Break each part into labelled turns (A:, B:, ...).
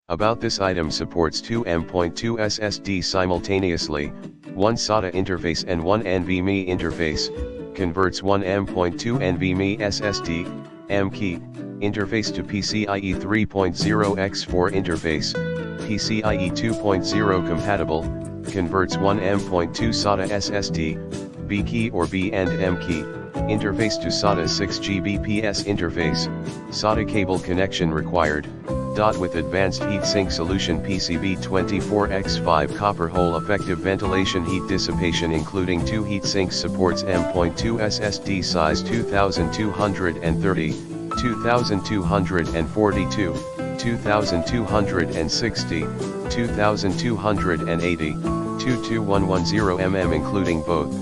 A: About this item supports two M.2 SSD simultaneously, one SATA interface and one NVMe interface, converts one M.2 NVMe SSD, M.2 interface to PCIe 3.0x4 interface, PCIe 2.0 compatible, converts one M.2 SATA SSD, B-key or B and M-key, interface to SATA 6Gbps interface, SATA cable connection required, with advanced heatsink solution PCB24x5 copper hole effective ventilation heat dissipation including two heatsinks supports M.2 SSD size 2230, 2242, 2260, 2280, 22110 including both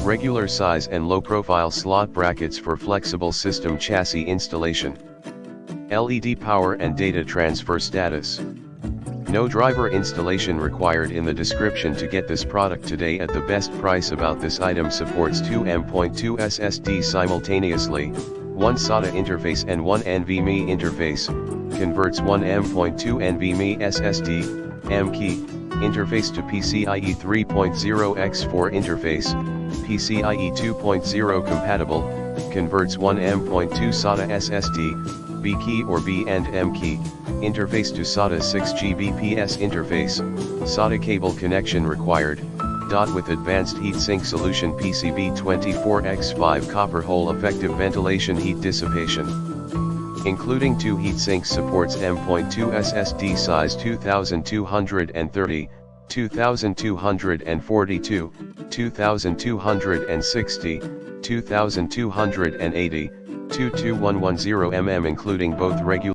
A: regular size and low profile slot brackets for flexible system chassis installation. LED power and data transfer status. No driver installation required in the description to get this product today at the best price. About this item supports two M.2 SSD simultaneously, one SATA interface and one NVMe interface, converts one M.2 NVMe SSD, M.2 interface to PCIe 3.0x4 interface, PCIe 2.0 compatible, converts one M.2 SATA SSD, B-key or B and M-key, interface to SATA 6Gbps interface, SATA cable connection required, with advanced heatsink solution PCB24x5 copper hole effective ventilation heat dissipation. Including two heatsinks supports M.2 SSD size 2230, 2242, 2260, 2280, 22110 including both regular